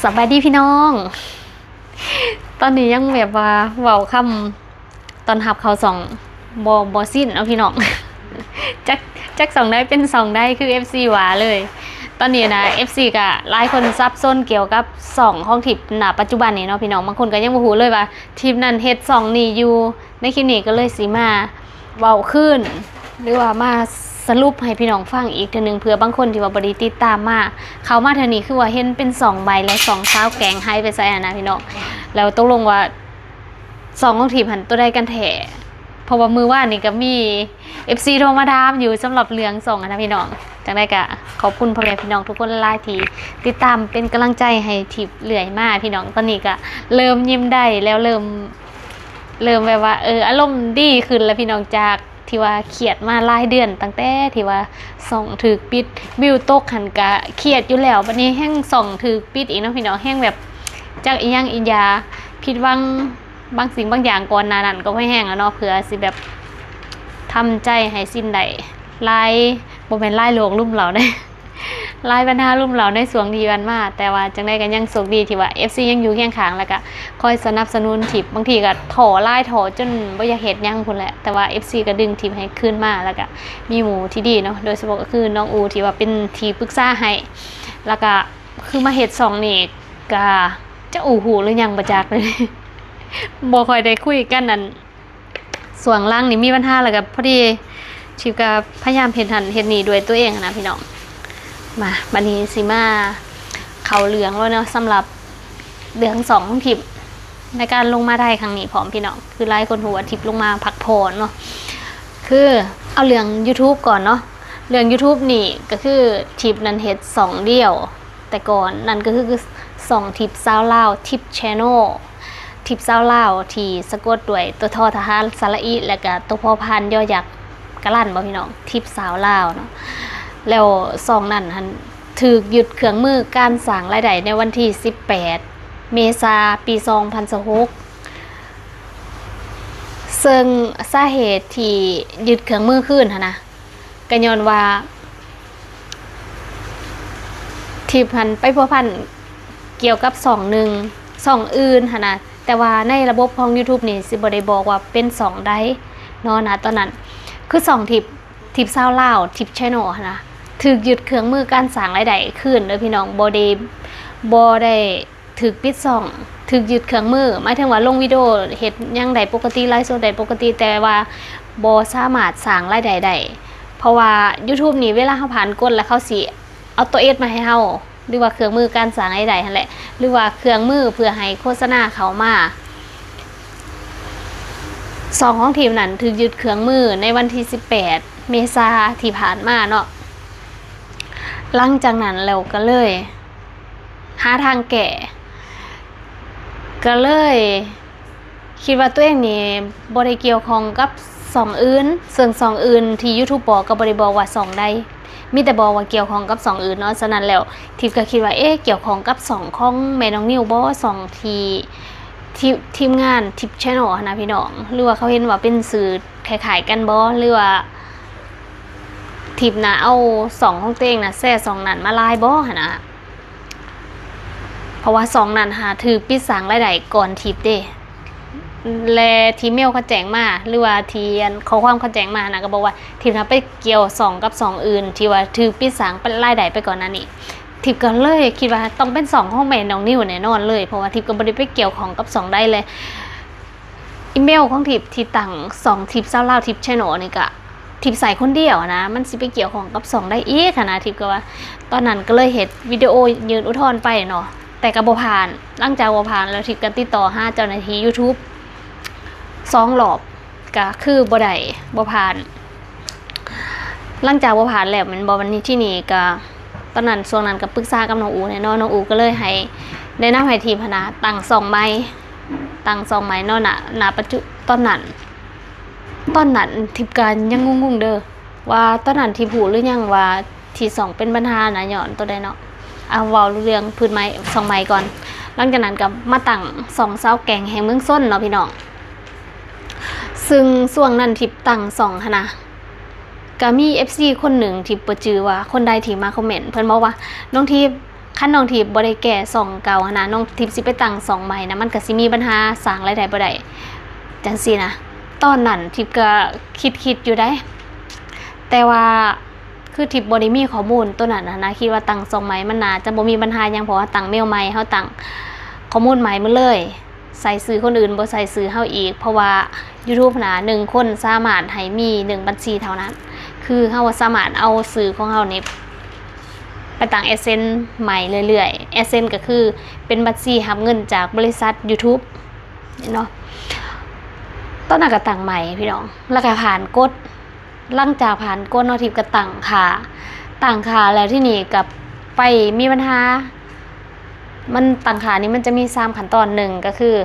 สบายดีพี่น้องตอนนี้ยังแบบว่าเว้าคำตอนหับเขาสองบสิ้นเอาพี่น้องจักสองได้เป็นสองได้คือ FC หวาเลยตอนนี้นะ FC ก็หลายคนซับซ้อนเกี่ยวกับ2ของทิปณปัจจุบันนี้เนาะพี่น้องบางคนก็ยังบ่ฮู้เลยว่าทีมนั้นเฮ็ด2นี่อยู่ในคลิปนี้ก็เลยสิมาเว้าขึ้นหรือว่ามาสรุปให้พี่น้องฟังอีกทีนึงเผื่อบางคนที่ว่าบ่ได้ติดตามมาเขามาเท่านี้คือว่าเห็นเป็น2ใบและ2เช้าแกงให้ไปใส่นะพี่น้องแล้วตกลงว่า2ของทีมหันตัวใดกันแท้เพราะว่ามือว่านนี่ก็มี FC โทรมาถามอยู่สำหรับเรื่อง2นะพี่น้องจังได้ก็ขอบคุณพ่อแม่พี่น้องทุกคนหลายที่ติดตามเป็นกำลังใจให้ทิปเรื่อยมาพี่น้องตอนนี้ก็เริ่มยิ้มได้แล้วเริ่มแบบว่าอารมณ์ดีขึ้นแล้วพี่น้องจากที่ว่าเครียดมาหลายเดือนตั้งแต่ที่ว่าส่องถือปิดวิวตกหันกะเครียดอยู่แล้วบัดนี้แห้งส่องถือปิดอีกเนาะพี่น้องแห้งแบบจากอีหยังอียาผิดหวังบางสิ่งบางอย่างก่อนหน้านั้นก็ไม่แห้งแล้วเนาะเผื่อสิแบบทำใจให้สิ้นได้ลายบ่แม่นลายโลกลุ่มเราได้ลายปัญหาลุ่มเราในสวงดีวันมาแต่ว่าจังได้กันยังโชคดีที่ว่า FC ยังอยู่เคียงข้างแล้วก็คอยสนับสนุนทิปบางทีก็ถอลายถอจนบ่อยากเฮ็ดหยังพุ่นแหละแต่ว่า FC ก็ดึงทิปให้คืนมาแล้วก็มีหมู่ที่ดีเนาะโดยเฉพาะก็คือน้องอูที่ว่าเป็นที่ปรึกษาให้แล้วก็คือมาเฮ็ด2นี่ก็จะอู่หูหรือยังบ่จักเลยบ่ค่อยได้คุยกันนั่นส่วนล่างนี่มีปัญหาแล้วก็พอดีทิปก็พยายามเฮ็ดหันเฮ็ดนี่ด้วยตัวเองนะพี่น้องมาบัดนี้สิมาเข้าเรื่องแล้วเนาะสำหรับเรื่อง2ของทิปในการลงมาได้ครั้งนี้พร้อมพี่น้องคือหลายคนหัวทิปลงมาพักผ่อนเนาะคือเอาเรื่อง YouTube ก่อนเนาะเรื่อง YouTube นี่ก็คือทิปนั้นเฮ็ด2เดี่ยวแต่ก่อนนั่นก็คือ2ทิปซาวลาวทิป Channel ทิปซาวลาวที่สะกดด้วยตัวทอทหารสระอีและก็ตัวพอพานยอยักษ์กะลั่นบ่พี่น้องทิปซาวลาวเนาะแล้ว2นั้นถูกหยุดเครื่องมือการสร้างรายได้ในวันที่18เมษายนปี2026ซึ่งสาเหตุที่หยุดเครื่องมือขึ้นนะก็ย้อนว่าที่ไปพัวพันเกี่ยวกับ2อื่นนะแต่ว่าในระบบของ YouTube นี่สิบ่ได้บอกว่าเป็น2ได้เนาะนะตอนนั้นคือ2ทิปซาวลาวทิป Channel นะถูกหยุดเครื่องมือการสร้างรายได้ขึ้นเด้อพี่น้องบ่ได้ถูกปิดช่องถูกหยุดเครื่องมือหมายถึงว่าลงวิดีโอเฮ็ดหยังได้ปกติไลฟ์สดได้ปกติแต่ว่าบ่สามารถสร้างรายได้ได้เพราะว่า YouTube นี่เวลาเฮาผ่านกฎแล้วเขาสิเอาตัวเอสมาให้เฮาหรือว่าเครื่องมือการสร้างรายได้นั่นแหละหรือว่าเครื่องมือเพื่อให้โฆษณาเข้ามา2ของทีมนั้นถูกหยุดเครื่องมือในวันที่18เมษายนที่ผ่านมาเนาะหลังจากนั้นเราก็เลยหาทางแก้ก็เลยคิดว่าตัวเองนี่บ่ได้เกี่ยวข้องกับ2อื่นซึ่ง2อื่นที่ YouTube บอกก็บ่ได้บอกว่า2ได้มีแต่บอกว่าเกี่ยวข้องกับ2อื่นเนาะฉะนั้นแล้วทิพย์ก็คิดว่าเกี่ยวข้องกับ2ของแม่น้องนิวบ่2ที่ทีมงานทิป Channel นะพี่น้องหรือว่าเขาเห็นว่าเป็นสื่อคล้ายๆกันบ่หรือว่าทิปนะเอา2ของตัวเองนะแซ่2นั้นมาลายบ่หั่นนะเพราะว่า2นั้นถือปิดสร้างรายได้ก่อนทิปเด้และทีเมลเขาแจ้งมาหรือว่าทีข้อความเขาแจ้งมานะก็บอกว่าทิปนะไปเกี่ยว2กับ2อื่นที่ว่าถือปิดสร้างรายได้ไปก่อนนั้นนี่ทิปก็เลยคิดว่าต้องเป็น2ของแม่น้องนิวแน่นอนเลยเพราะว่าทิปก็บ่ได้ไปเกี่ยวของกับ2ได้เลยอีเมลของทิปที่ตั้ง2ทิปซาวลาวทิป Channel นี่ก็ทิปใส่คนเดียวนะมันสิไปเกี่ยวของกับ2ได้อีกค่ะนะทิปก็ว่าตอนนั้นก็เลยเฮ็ดวิดีโอยืนอุทธรณ์ไปเนาะแต่ก็บ่ผ่านหลังจากบ่ผ่านแล้วทิปก็ติดต่อหาเจ้าหน้าที่ YouTube 2 รอบก็คือบ่ได้บ่ผ่านหลังจากบ่ผ่านแล้วมันบ่วันนี้ที่นี่ก็ตอนนั้นช่วงนั้นก็ปรึกษากับน้องอูเนี่ยเนาะน้องอูก็เลยให้แนะนำให้ทีมพนะตั้ง2ไมค์เนาะณปัจจุตอนนั้นทิพการยังงงๆเด้อว่าตอนนั้นที่ผู้หรือยังว่าที่2เป็นปัญหานะย้อนตัวใดเนาะเอาเว้าเรื่องพื้นไม้2ไม้ก่อนหลังจากนั้นก็มาตั้ง2เสาแกงแห่งเมืองส้นเนาะพี่น้องซึ่งช่วงนั้นทิพตั้ง2หั่นนะก็มี FC คนหนึ่งที่บ่จื้อว่าคนใดที่มาคอมเมนต์เพิ่นบอกว่าน้องทิพ ขั้นน้องทิพย์บ่ได้แก่สองเก่านะน้องทิพย์สิไปตั้งสองใหม่นะมันก็สิมีปัญหาสร้างรายได้บ่ได้จังซี่นะตอนนั้นทิพย์ก็คิดอยู่ได้แต่ว่าคือทิพย์บ่ได้มีข้อมูลตัวนั้นนะคิดว่าตั้งสองใหม่มันน่าจะบ่มีปัญหาหยังเพราะว่าตั้งเมลใหม่เฮาตั้งข้อมูลใหม่หมดเลยใส่ซื้อคนอื่นบ่ใส่ซื้อเฮาอีกเพราะว่า YouTube นะ1คนสามารถให้มี1บัญชีเท่านั้นคือเฮาสามารถเอาซื้อของเฮานี่ไปตั้ง AdSense ใหม่เรื่อยๆ AdSense ก็คือเป็นบัญชีรับเงินจากบริษัท YouTube เนาะตอนนั้นก็ตั้งใหม่พี่น้องแล้วก็ผ่านกฎหลังจากผ่านกฎเนาะทิพย์ก็ตั้งค่าแล้วที่นี่กับไปมีปัญหามันตั้งค่านี้มันจะมี3ขั้นตอน1ก็คือ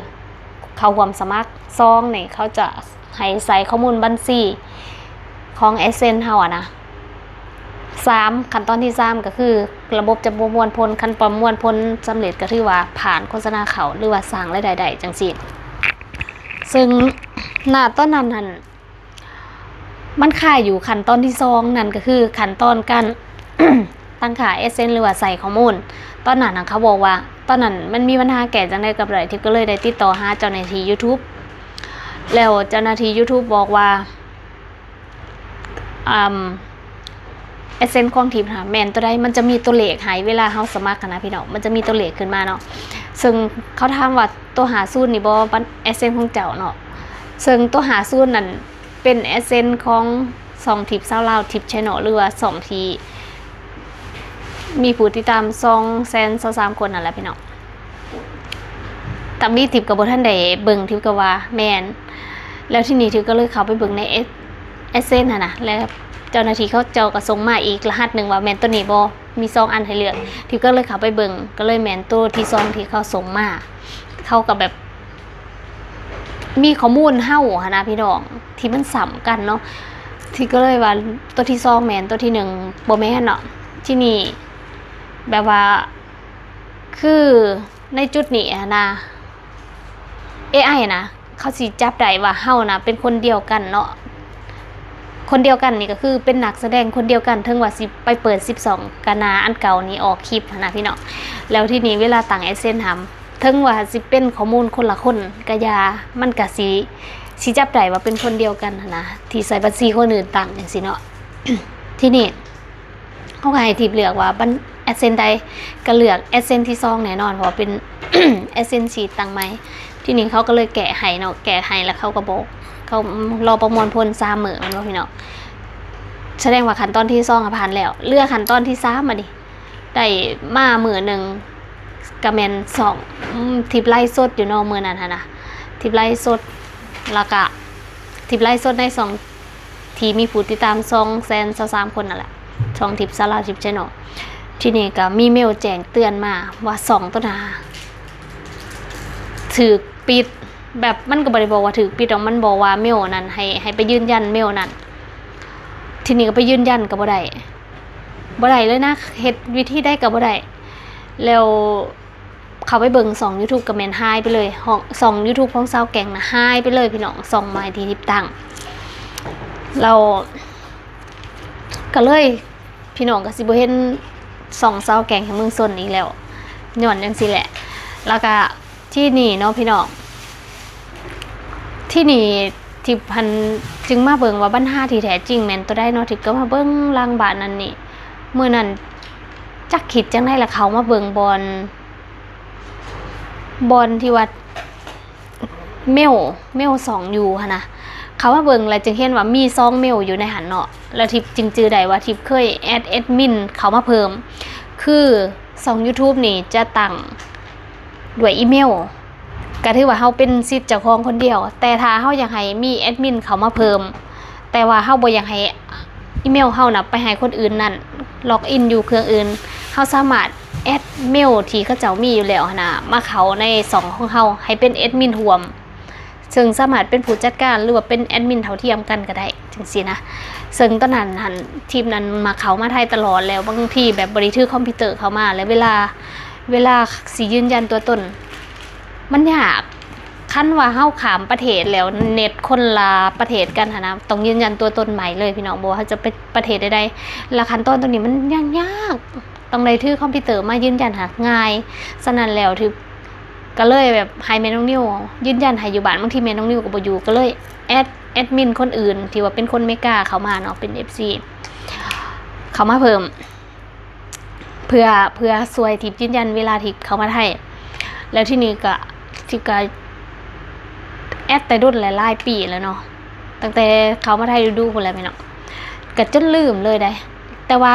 เขาความสมัคร2นี่เขาจะให้ใส่ข้อมูลบัญชีของ AdSense เฮาอะนะ3ขั้นตอนที่3ก็คือระบบจะประมวลผลคันประมวลผลสำเร็จก็ถือว่าผ่านโฆษณาเขาหรือว่าสร้างรายได้จังซี่ซึ่งณตอนนั้นหั่นมันค่าอยู่ขั้นตอนที่2นั่นก็คือขั้นตอนการ ตั้งค่า AdSense หรือว่าใส่ข้อมูลตอนนั้นเขาบอกว่าตอนนั้นมันมีปัญหาแก่จังได๋กับไรที่ก็เลยได้ติดต่อหาเจ้าหน้าที่ YouTube แล้วเจ้าหน้าที่ YouTube บอกว่าAdSense ของทิพย์ค่ะแม่นตัวใดมันจะมีตัวเลขให้เวลาเฮาสมัครกันนะพี่น้องมันจะมีตัวเลขขึ้นมาเนาะซึ่งเขาถามว่าตัวหาสูตรนี่บ่AdSense ของเจ้าเนาะซึ่งตัวหาสูตรนั่นเป็น AdSense ของ2ทิพย์ชาวทิพย์ Channel หรือว่า2ที่มีผู้ติดตาม223คนนั่นแหละพี่น้องตามนี้ทิพย์ก็บ่ทันได้เบิ่งทิพย์ก็ว่าแม่นแล้วทีนี้ทิพย์ก็เลยเข้าไปเบิ่งใน AdSense น่ะแล้วเจ้าหน้าที่เขาเจ้าก็ส่งมาอีกรหัสนึงว่าแม่นตัวนี้บ่มี2อันให้เลือกทิพย์ก็เลยเข้าไปเบิ่งก็เลยแม่นตัวที่2ที่เขาส่งมาเขาก็แบบมีข้อมูลเฮาหั่นนะพี่น้องที่มันซ้ำกันเนาะที่ก็เลยว่าตัวที่2แม่นตัวที่1บ่แม่นเนาะที่นี่แบบว่าคือในจุดนี้นะ AI นะเขาสิจับได้ว่าเฮานะเป็นคนเดียวกันเนาะคนเดียวกันนี่ก็คือเป็นนักแสดงคนเดียวกันถึงว่าสิไปเปิด12กนาอันเก่านี้ออกคลิปนะพี่น้องแล้วที่นี้เวลาตั้ง AdSense ทำถึงว่าสิเป็นข้อมูลคนละคนก็ยามันก็สิจับได้ว่าเป็นคนเดียวกันนะที่ใส่บัญชีคนอื่นตั้งจังซี่เนาะ ที่นี่เขาก็ให้ทิพย์เลือกว่าAdSense ใดก็เลือก AdSense ที่2แน่นอนเพราะว่าเป็น AdSense ชีทตั้งไหมที่นี่เขาก็เลยแกะให้เนาะแกะให้แล้วเขาก็บอกเขารอประมวลผล3มื้อมันว่าพี่น้องแสดงว่าขั้นตอนที่2ผ่านแล้วเลือกขั้นตอนที่3มาดิได้มามื้อนึงก็แม่น2ทิพย์ไลฟ์สดอยู่เนาะมื้อนั้นหั่นน่ะทิพย์ไลฟ์สดแล้วก็ทิพย์ไลฟ์สดใน2ที่มีผู้ติดตาม223คนนั่นแหละช่องทิพย์ทิพย์ Channel ที่นี่ก็มีเมลแจ้งเตือนมาว่า2ตัวหน้าถูกปิดแบบมันก็บ่ได้บอกว่าถูกปิดหรอกมันบอกว่าเมลนั้นให้ไปยืนยันเมลนั้นทีนี้ก็ไปยืนยันก็บ่ได้เลยนะเฮ็ดวิธีได้ก็บ่ได้แล้วเข้าไปเบิ่ง2 YouTube ก็แม่นหายไปเลย2 YouTube ของสาวแก่งน่ะหายไปเลยพี่น้อง2ไม้ที่ทิพย์ตั้งเราก็เลยพี่น้องก็สิบ่เห็น2สาวแก่งแห่งเมืองซนอีกแล้วย้อนจังซี่แหละแล้วก็ที่นี่เนาะพี่น้องที่นี่ที่พันจึงมาเบิ่งว่าปัญหาที่แท้จริงแม่นตัวได้เนาะที่ก็มาเบิ่งลางบ้านนั่นนี่มื้อนั้นจักคิดจังได๋ล่ะเขามาเบิ่งบอลที่ว่าเมล2อยู่หั่นนะเขามาเบิ่งแล้วจึงเห็นว่ามี2เมลอยู่ในหันเนาะแล้วทิพย์จึงจื้อได้ว่าทิพย์เคยแอดมินเขามาเพิ่มคือ2 YouTube นี่จะตั้งด้วยอีเมลก็ถือว่าเฮาเป็นสิทธิ์เจ้าของคนเดียวแต่ถ้าเฮาอยากให้มีแอดมินเขามาเพิ่มแต่ว่าเฮาบ่อยากให้อีเมลเฮาน่ะไปให้คนอื่นนั่นล็อกอินอยู่เครื่องอื่นเฮาสามารถแอดเมลที่เขาเจ้ามีอยู่แล้วนะมาเข้าใน2ของเฮาให้เป็นแอดมินร่วมซึ่งสามารถเป็นผู้จัดการหรือว่าเป็นแอดมินเท่าเทียมกันก็ได้จังซี่นะซึ่งตอนนั้นทีมนั้นมาเข้ามาไทยตลอดแล้วบางทีแบบบ่ได้ถือคอมพิวเตอร์เข้ามาแล้วเวลาสิยืนยันตัวตนมันยากคันว่าเฮาข้ามประเทศแล้วเน็ตคนละประเทศกันนะต้องยืนยันตัวตนใหม่เลยพี่น้องบ่ว่าจะเป็นประเทศใดๆและขั้นตอนตรงนี้มันยาก ต้องได้ถือคอมพิวเตอร์มายืนยันหาง่ายฉะนั้นแล้วที่ก็เลยแบบให้แม่น้องนิวยืนยันให้อยู่บ้านบางทีแม่น้องนิวก็บ่อยู่ก็เลยแอดมินคนอื่นที่ว่าเป็นคนเมกาเข้ามาเนาะเป็น FC เข้ามาเพิ่มเพื่อช่วยทิปยืนยันเวลาที่เขามาไทยแล้วที่นี่ก็ทิปก็แอดแต่ดุนหลายปีแล้วเนาะตั้งแต่เขามาไทยดูคนแล้วไม่เนาะก็จนลืมเลยได้แต่ว่า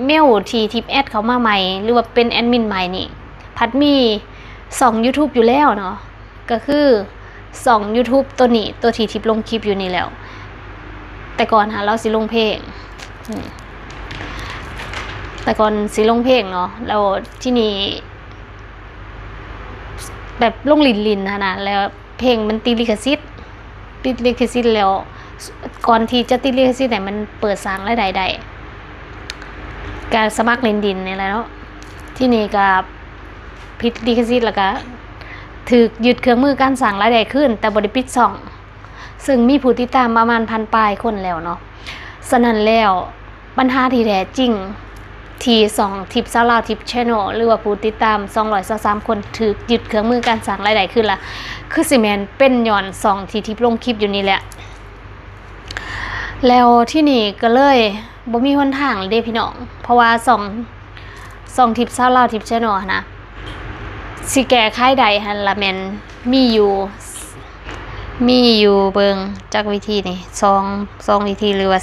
เมลที่ทิปแอดเขามาใหม่หรือว่าเป็นแอดมินใหม่นี่พัดมี2 YouTube อยู่แล้วเนาะก็คือ2 YouTube ตัวนี้ตัวที่ทิปลงคลิปอยู่นี่แล้วแต่ก่อนหาเราสิลงเพลงแต่ก่อนสิลงเพลงเนาะแล้วที่นี่แบบลงลินนะแล้วเพลงมันติดลิขสิทธิ์แล้วก่อนที่จะติดลิขสิทธิ์เนี่ยมันเปิดสร้างรายได้ได้การสมัครเล่นดินนี่แหละเนาะที่นี่ก็ผิดลิขสิทธิ์แล้วก็ถูกยึดเครื่องมือการสร้างรายได้ขึ้นแต่บ่ได้ปิดช่องซึ่งมีผู้ติดตามประมาณ1,000 ปลายคนแล้วเนาะฉะนั้นแล้วปัญหาที่แท้จริงที่2ทิปซาลาทิปแชนแนลหรือว่าผู้ติดตาม223คนถูกยึดเครื่องมือการสร้างรายได้ขึ้นล่ะคือสิแม่นเป็นย้อน2ที่ทิปลงคลิปอยู่นี่แหละแล้วที่นี่ก็เลยบ่มีหนทางเด้พี่น้องเพราะว่า2ทิปซาลาทิปแชนแนลนะสิแก้ไขได้หั่นล่ะแม่นมีอยู่เบิ่งจักวิธีนี่2วิธีหรือว่า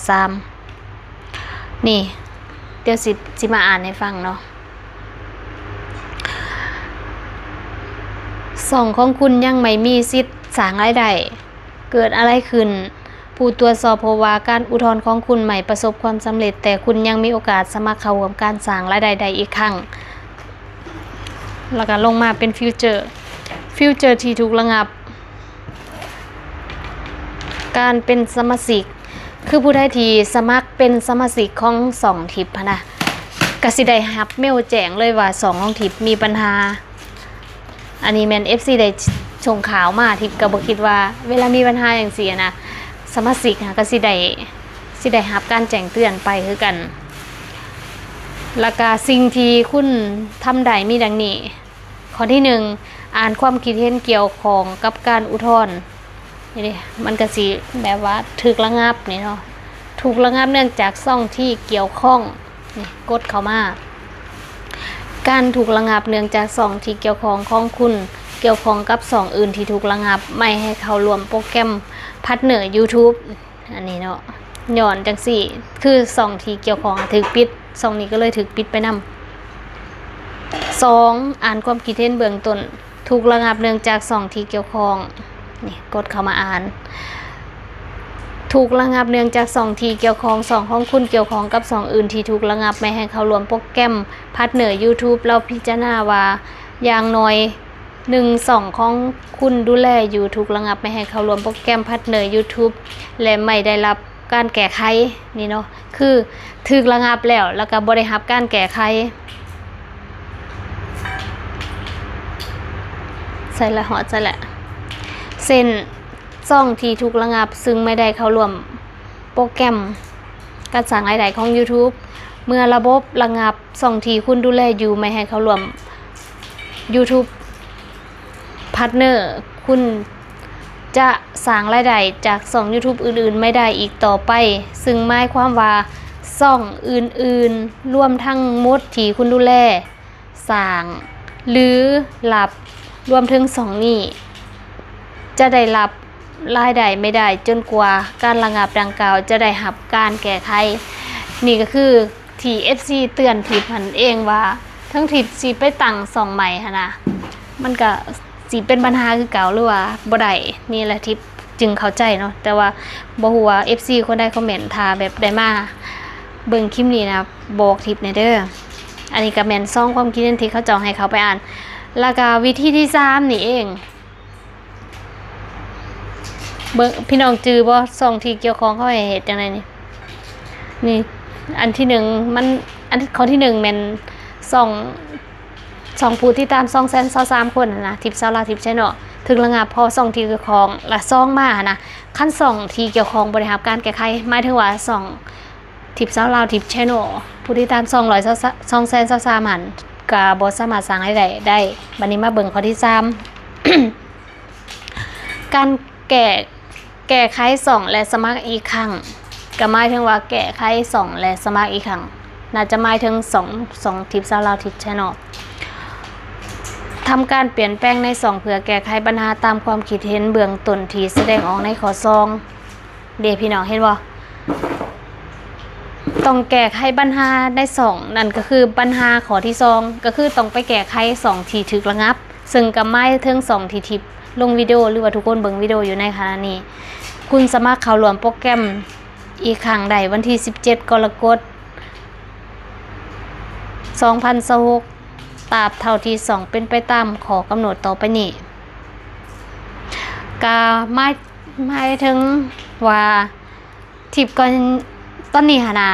3นี่เดี๋ยวสิมาอ่านให้ฟังเนาะของคุณยังไม่มีสิทธิ์สร้างรายได้เกิดอะไรขึ้นผู้ตรวจสอบพบว่าการอุทธรณ์ของคุณไม่ประสบความสำเร็จแต่คุณยังมีโอกาสสมัครเข้าร่วมการสร้างรายได้อีกครั้งแล้วก็ลงมาเป็นฟิวเจอร์ที่ถูกระงับการเป็นสมาชิกคือผู้ใดที่สมัครเป็นสมาชิกของ2ทิปนะก็สิได้รับเมลแจ้งเลยว่า2ของทิปมีปัญหาอันนี้แม่น FC ได้ส่งข่าวมาทิปก็บ่คิดว่าเวลามีปัญหาจังซี่นะสมาชิกก็สิได้รับการแจ้งเตือนไปคือกันแล้วก็สิ่งที่คุณทำได้มีดังนี้ข้อที่1อ่านความคิดเห็นเกี่ยวข้องกับการอุทธรณ์นี่มันก็สิแบบว่าถูกระงับนี่เนาะถูกระงับเนื่องจากช่องที่เกี่ยวข้องนี่กดเข้ามาการถูกระงับเนื่องจากช่องที่เกี่ยวข้องของคุณเกี่ยวข้องกับช่องอื่นที่ถูกระงับไม่ให้เข้าร่วมโปรแกรมพาร์ทเนอร์ YouTube อันนี้เนาะย้อนจังซี่คือช่องที่เกี่ยวข้องถูกปิดช่องนี้ก็เลยถูกปิดไปนำ2อ่านความคิดเห็นเบื้องต้นถูกระงับเนื่องจากช่องที่เกี่ยวข้องนี่กดเข้ามาอ่านถูกระงับเนื่องจาก2ที่เกี่ยวข้อง2ของคุณเกี่ยวข้องกับ2อื่นที่ถูกระงับไม่ให้เข้าร่วมโปรแกรมพาร์ทเนอร์ YouTube เราพิจารณาว่าอย่างน้อย1-2ของคุณดูแลอยู่ถูกระงับไม่ให้เข้าร่วมโปรแกรมพาร์ทเนอร์ YouTube และไม่ได้รับการแก้ไขนี่เนาะคือถูกระงับแล้วก็บ่ได้รับการแก้ไขใส่ละหอดใส่ละเส้นช่องที่ถูกระงับซึ่งไม่ได้เข้าร่วมโปรแกรมการสร้างรายได้ของ YouTube เมื่อระบบระงับช่องที่คุณดูแลอยู่ไม่ให้เข้าร่วม YouTube Partner คุณจะสร้างรายได้จากช่อง YouTube อื่นๆไม่ได้อีกต่อไปซึ่งหมายความว่าช่องอื่นๆรวมทั้งหมดที่คุณดูแลสร้างหรือรับรวมถึง2นี้จะได้รับรายได้ไม่ได้จนกว่าการระงับดังกล่าวจะได้รับการแก้ไขนี่ก็คือที่ FC เตือนทิปหันเองว่าทั้งทิปสิไปตั้งช่องใหม่หั่นนะมันก็สิเป็นปัญหาคือเก่าหรือว่าบ่ได้นี่แหละทิปจึงเข้าใจเนาะแต่ว่าบ่ฮู้ว่า FC คนใดคอมเมนต์ถ้าแบบได้มาเบิ่งคลิปนี้นะบอกทิปแน่เด้ออันนี้ก็แม่นซ่องความคิดเห็นที่เขาเจ้าให้เขาไปอ่านแล้วก็วิธีที่3นี่เองเบิ่งพี่น้องจือบ่ช่องที่เกี่ยวข้องเขาให้เฮ็ดจังได๋นี่อันที่1มันอันข้อที่1แม่นช่องผู้ที่ตาม223คนนะทิปซาลาทิปแชนแนลถึงระงับพอช่องที่เกี่ยวข้องละ2มานะคัน2ที่เกี่ยวข้องบ่ได้รับการแก้ไขหมายถึงว่า2 ทิปสาวลาวทิปแชนแนลผู้ติดตาม200 200,000หันก็บ่สามารถสร้างรายได้ได้บัดนี้มาเบิ่งข้อที่3การแก้ไข2และสมัครอีกครั้งก็หมายถึงว่าแก้ไข2และสมัครอีกครั้งน่าจะหมายถึง2ทิปสาวลาวทิปแชนแนลทำการเปลี่ยนแปลงใน2เพื่อแก้ไขปัญหาตามความคิดเห็นเบื้องต้นที่แสดงออกในข้อ2เด้พี่น้องเห็นบ่ต้องแก้ไขปัญหาได้2นั่นก็คือปัญหาข้อที่2ก็คือต้องไปแก้ไข2ที่ถูกระงับซึ่งก็หมายถึง2ที่ทิปลงวิดีโอหรือว่าทุกคนเบิ่งวิดีโออยู่ในขณะนี้คุณสามารถเข้าร่วมโปรแกรมอีกครั้งได้วันที่17กรกฎาคม2026ตราบเท่าที่2เป็นไปตามขอกำหนดต่อไปนี้ก็หมายถึงว่าทิปก่อนตอนนี้หนา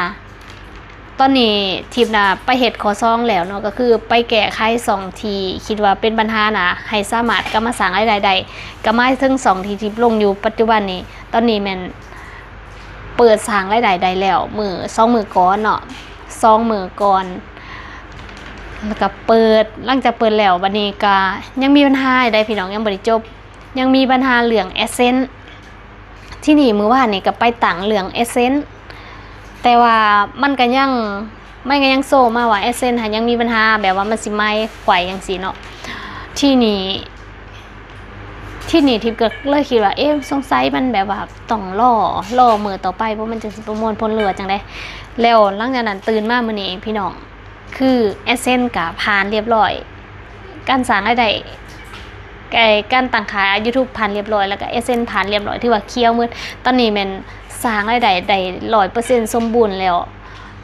ตอนนี้ทีมน่ะไปเฮ็ดข้อ2แล้วเนาะก็คือไปแก้ไข2ที่คิดว่าเป็นปัญหาน่ะให้สามารถกลับมาสร้างรายได้ได้ก็หมายถึง2ที่ทิปลงอยู่ปัจจุบันนี้ตอนนี้แม่นเปิดสร้างรายได้ได้แล้วมื้อ2มื้อก่อนเนาะ2มื้อก่อนแล้วก็เปิดหลังจากเปิดแล้วบัดนี้ก็ยังมีปัญหาได้พี่น้องยังบ่ได้จบยังมีปัญหาเรื่อง Essence ที่นี่มื้อวานนี่ก็ไปตั้งเรื่อง Essenceแต่ว่ามันก็ยังโซมาว่า Essence ยังมีปัญหาแบบว่ามันสิไหม้ไขว่จังซี่เนาะที่นี่ทิพย์ก็เลยคิดว่าสงสัยมันแบบว่าต้องรอมื้อต่อไปเพราะมันจะสิประมวลผลเหลือจังได๋แล้วหลังจากนั้นตื่นมามื้อนี้พี่น้องคือ Essence ก็ผ่านเรียบร้อยการสร้างรายได้การตั้งขาย YouTube ผ่านเรียบร้อยแล้วก็ Essence ผ่านเรียบร้อยที่ว่าเคี้ยวมืดตอนนี้แม่นสร้างรายได้ได้ 100% สมบูรณ์แล้ว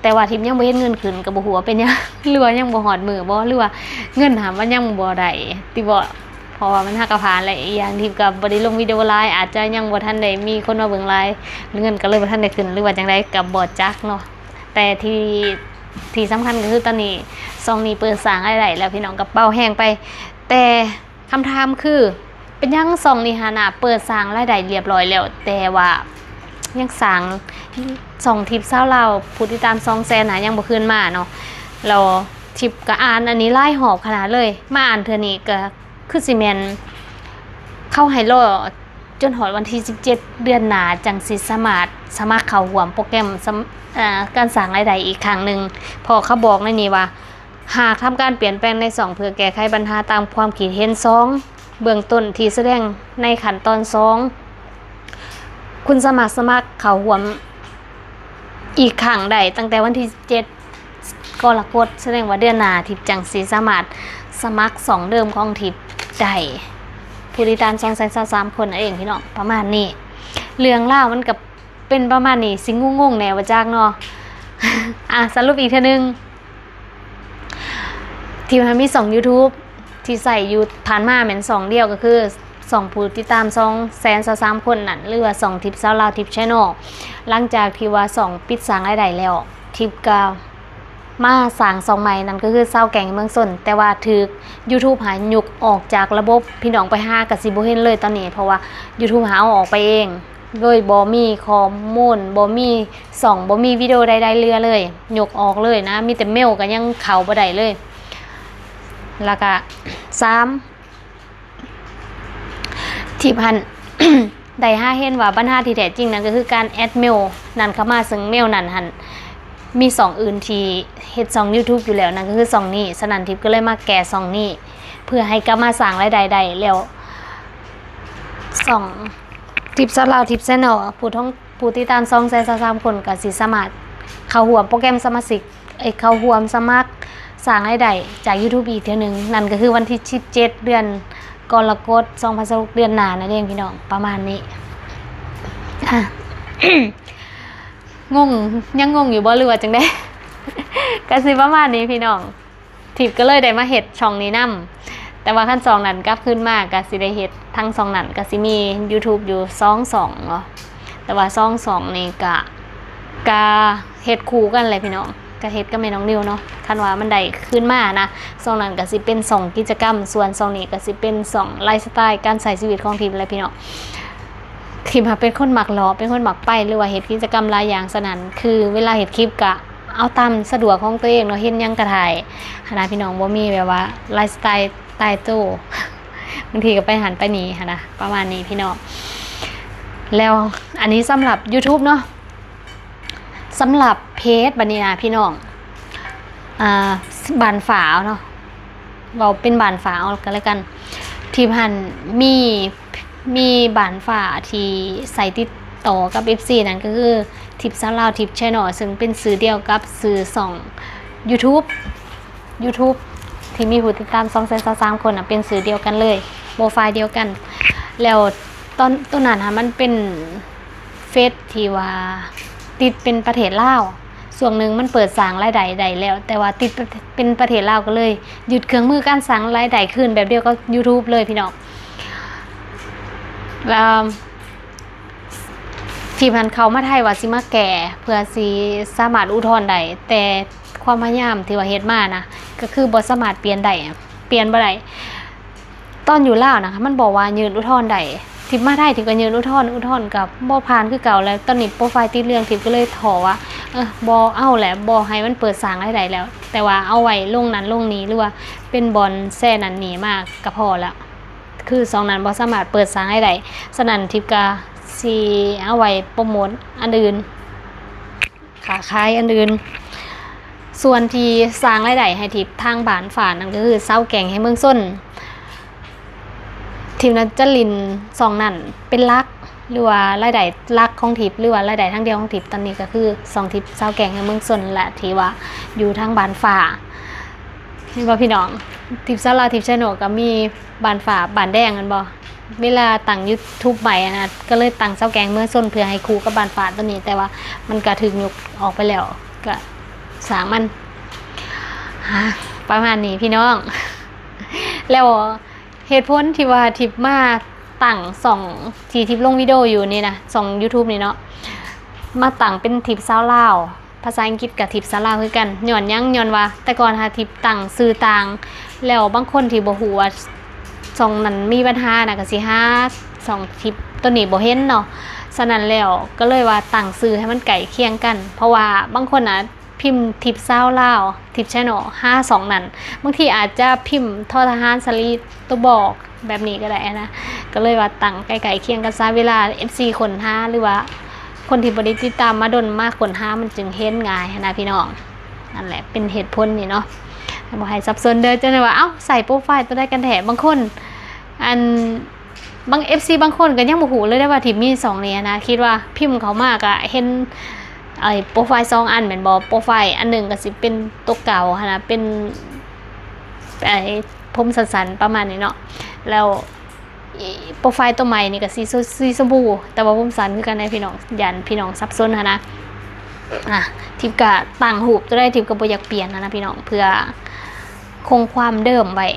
แต่ว่าทิพย์ยังบ่เห็นเงินขึ้นก็บ่ฮู้ว่าเป็นหยังหรือว่ายังบ่ฮอดมื้อบ่หรือว่าเงินหามันยังบ่ได้ติบ่เพราะว่ามันหักกะผ่านแล้วอีกอย่างทิพย์ก็บ่ได้ลงวิดีโอไลฟ์อาจจะยังบ่ทันได้มีคนมาเบิ่งไลฟ์เงินก็เลยบ่ทันได้ขึ้นหรือว่าจังได๋ก็บ่จักเนาะแต่ที่สำคัญก็คือตอนนี้2นี้เปิดสร้างรายได้แล้วพี่น้องกระเป๋าแห้งไปแต่คำถามคือเป็นยัง2นี้หาน่ะเปิดสร้างรายได้เรียบร้อยแล้วแต่ว่ายังสั่ง2ทิปสาวลาวผู้ติดตาม200,000น่ะยังบ่คืนมาเนาะเราทิปก็อ่านอันนี้ไล่หอบขนาดเลยมาอ่านเทื่อนี้ก็คือสิแม่นเข้าให้รอจนฮอดวันที่17เดือนหน้าจังสิสามารถสมัครเข้าร่วมโปรแกรมการสร้างรายได้อีกครั้งนึงพอเขาบอกในนี้ว่าหากทำการเปลี่ยนแปลงใน2เพื่อแก้ไขปัญหาตามความคิดเห็น2เบื้องต้นที่แสดงในขั้นตอน2คุณสมัครเข้าร่วมอีกครั้งได้ตั้งแต่วันที่17กรกฎาคมแสดงว่าเดือนหน้าทิพย์จังสิสามารถสมัคร2เดิมของทิพย์ได้ผู้ติดตาม223คนเองพี่น้องประมาณนี้เรื่องราวมันก็เป็นประมาณนี้สิงงๆแนวว่าจักเนาะสรุปอีกเทื่อนึงที่มันมี2 YouTube ที่ใส่อยู่ผ่านมาแม่น2เดียวก็คือ2ผู้ติดตาม223คนนั่นหรือว่า2ทิปสาวลาวทิปแชนแนลหลังจากที่ว่า2ปิดสร้างรายได้แล้วทิปก็มาสร้าง2ใหม่นั่นก็คือเซาแก่งเมืองสนแต่ว่าถูก YouTube หายุกออกจากระบบพี่น้องไปหาก็สิบ่เห็นเลยตอนนี้เพราะว่า YouTube หาเอาออกไปเองโดยบ่มีข้อมูลบ่มีบ่มีวิดีโอใดๆเหลือเลยยกออกเลยนะมีแต่เมลก็ยังเข้าบ่ได้เลยแล้วก็3ที่พัน ได้เห็นว่าปัญหาที่แท้จริงนั่นก็คือการแอดเมลนั่นเข้ามาซึ่งเมลนั่นหันมี2อื่นที่เฮ็ด2 YouTube อยู่แล้วนั่นก็คือ2นี้ฉะนั้นทิพย์ก็เลยมาแก้2นี้เพื่อให้กลับมาสร้างรายได้ได้แล้ว2ทิปสาวลาวทิปแชนแนลผู้ติดตาม223คนก็สิสามารถเข้าร่วมโปรแกรมสมาชิกเข้าร่วมสมัครสร้างรายได้จาก YouTube อีกเทื่อนึงนั่นก็คือวันที่17เดือนกรกฎาคม2026เดือนหน้านั่นเองพี่น้องประมาณนี้ ยังงงอยู่บ่หรือว่าจังได๋ ก็สิประมาณนี้พี่น้องทิพย์ก็เลยได้มาเฮ็ดช่องนี้นำแต่ว่าขั้น2นั้นกลับขึ้นมาก็สิได้เฮ็ดทั้ง2นั้นก็สิมี YouTube อยู่2เนาะแต่ว่า2นี่ก็เฮ็ดคู่กันเลยพี่น้องก็เฮ็ดกับแม่น้องนิวเนาะคันว่ามันได้ขึ้นมานะ2นั้นก็สิเป็น2กิจกรรมส่วน2นี้ก็สิเป็น2ไลฟ์สไตล์การใช้ชีวิตของทิพย์เลยพี่น้อง ทิพย์เป็นคนหมักหล่อเป็นคนหมักไปหรือว่าเฮ็ดกิจกรรมหลายอย่างสนั่นคือเวลาเฮ็ดคลิปกะเอาตามสะดวกของตัวเองเนาะเฮ็ดหยังกระถ่ายคณะพี่น้องบ่มีแบบว่าไลฟ์สไตล์ตายตู้ บางทีก็ไปหันไปหนีค่ะนะประมาณนี้พี่น้องแล้วอันนี้สำหรับ YouTube เนาะสำหรับเพจบัดนี้นะพี่น้องบานฝาเนาะเราเป็นบานฝาเอากันแล้วกันทีพันมีบานฝาที่ใส่ติดต่อกับ FC นั่นก็คือทิปซาลาวทิปแชนแนลซึ่งเป็นสื่อเดียวกับสื่อYouTube ที่มีผู้ติดตาม233 คนเป็นสื่อเดียวกันเลยโปรไฟล์เดียวกันแล้วต้นนั้นมันเป็นเฟซที่ว่าติดเป็นประเทศลาวส่วนหนึ่งมันเปิดสร้างรายได้แล้วแต่ว่าติดเป็นประเทศลาวก็เลยหยุดเครื่องมือการสร้างรายได้ขึ้นแบบเดียวกับ YouTube เลยพี่น้องแล้วที่พันเขามาไทยว่าสิมาแก่เพื่อสิสามารถอุทธรณ์ได้แต่ความพยายามที่ว่าเฮ็ดมานะก็คือบ่สามารถเปลี่ยนบ่ได้ตอนอยู่ลาวนะคะมันบอกว่ายืนอุทธรณ์ได้ทิพมาไทยทิพก็ยืนอุทธรณ์กับบ่ผ่านคือเก่าแล้วตอนนี้โปรไฟล์ติดเรื่องทิพก็เลยถอว่าบ่เอาแหละบ่ให้มันเปิดสร้างรายได้แล้วแต่ว่าเอาไว้ลงนั้นลงนี้หรือว่าเป็นบอลแซ่นั้นหนีมากก็พอแล้วคือ2นั้นบ่สามารถเปิดสร้างรายได้ฉะนั้นทิพก็สิเอาไว้โปรโมทอันอื่นขาขายอันอื่นส่วนที่สร้างรายได้ให้ทิพทางบ้านฝานั่นก็คือเซาแกงให้เมืองส้นทีมนั้นจะลิน2นั่นเป็นลักหรือว่ารายได้ลักของทิพหรือว่ารายได้ทั้งเดียวของทิพตอนนี้ก็คือ2ทิพเซาแกงให้เมืองส้นและที่ว่าอยู่ทางบ้านฝาเห็นบ่พี่น้องทิพซาลาทิพแชนแนลก็มีบ้านฝาบ้านแดงกันบ่เวลาตั้ง YouTube ใหม่นะก็เลยตั้งเซาแกงเมืองส้นเพื่อให้คู่กับบ้านฝาตัวนี้แต่ว่ามันก็ถึงยกออกไปแล้วก็สร้างมันประมาณนี้พี่น้องแล้วเหตุผลที่ว่าทิปมาตั้ง2ที่ทิปลงวิดีโออยู่นี่นะ2 YouTube นี่เนาะมาตั้งเป็นทิปซาวลาวภาษาอังกฤษกับทิปซาวลาวคือกันย้อนว่าแต่ก่อนหาทิปตั้งสื่อต่างแล้วบางคนที่บ่ฮู้ว่า2นั้นมีปัญหาน่ะก็สิหา2ทิปตัวนี้บ่เห็นเนาะฉะนั้นแล้วก็เลยว่าตั้งสื่อให้มันใกล้เคียงกันเพราะว่าบางคนน่ะพิมพ์ทิปซาวลาวทิปแชนแนล52นั่นบางทีอาจจะพิมพ์ทอทหารสลีตัวบอกแบบนี้ก็ได้นะก็เลยว่าตั้งใกล้ๆเคียงกันซะเวลา FC คนหาหรือว่าคนที่บ่ได้ติดตามมาดนมากคนหามันจึงเห็นง่ายนะพี่น้องนั่นแหละเป็นเหตุผลนี่เนาะบ่ให้ซับซ้อนเด้อจังได๋ว่าเอ้าใส่โปรไฟล์ตัวได้กันแท้บางคนบาง FC บางคนก็ยังบ่ฮู้เลยได้ว่าทิปมี2เนี่ยนะคิดว่าพิมพ์เขามาก็เห็นโปรไฟล์2อันแม่นบ่โปรไฟล์อันนึงก็สิเป็นตัวเก่าหั่นน่ะเป็นผมสั้นๆประมาณนี้เนาะแล้วโปรไฟล์ตัวใหม่นี่ก็สีชมพูแต่ว่าผมสั้นคือกันนะพี่น้องยันพี่น้องซับซ้อนหั่นนะทิปก็ตั้งรูปตัวได้ทิปก็บ่อยากเปลี่ยนนะพี่น้องเพื่อคงความเดิมไว้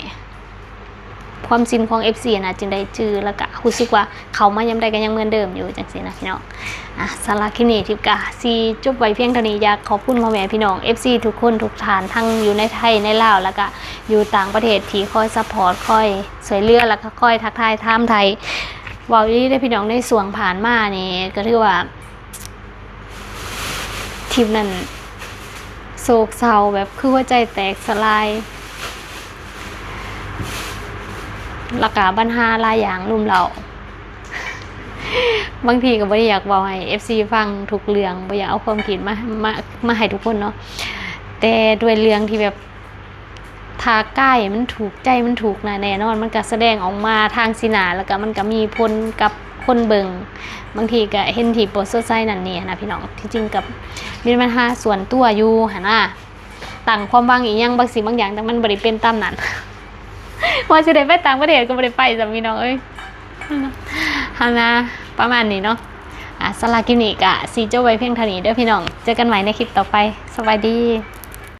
ความซินของ FC นะจึงได้จื้อแล้วก็รู้สึกว่าเขามายามใดก็ยังเหมือนเดิมอยู่จังซี่นะพี่น้องสำหรับคลิปนี้ทิพย์ก็สิจบไว้เพียงเท่านี้อยากขอบคุณพ่อแม่พี่น้อง FC ทุกคนทุกท่านทั้งอยู่ในไทยในลาวแล้วก็อยู่ต่างประเทศที่คอยซัพพอร์ตคอยช่วยเหลือแล้วก็คอยทักทายถามไทยเว้าอีได้พี่น้องในส่วงผ่านมานี่ก็ถือว่าทิพย์นั้นโศกเศร้าแบบคือหัวใจแตกสลายราคาปัญหาหลายอย่างรุมเราบางทีก็บ่ได้อยากบอกให้ FC ฟังทุกเรื่องบ่อยากเอาความคิดมาให้ทุกคนเนาะแต่ด้วยเรื่องที่แบบถ้าใกล้มันถูกใจมันถูกนะแน่นอนมันก็แสดงออกมาทางสีหน้าแล้วก็มันก็มีผลกับคนเบิ่งบางทีก็เห็นที่โพสต์ใส่นั่นนี่นะพี่น้องที่จริงกับมีปัญหาส่วนตัวอยู่หั่นน่ะตั้งความหวังอีหยังบางสิ่งบางอย่างแต่มันบ่ได้เป็นตามนั้นว่าจะได้ไปต่างประเทศก็ไม่ได้ไปจ้ะพี่น้องฮานะประมาณนี้เนาะสำหรับคลิปนี้ก็สิจบไว้เพียงเท่านี้เด้อพี่น้องเจอกันใหม่ในคลิปต่อไปสวัสดี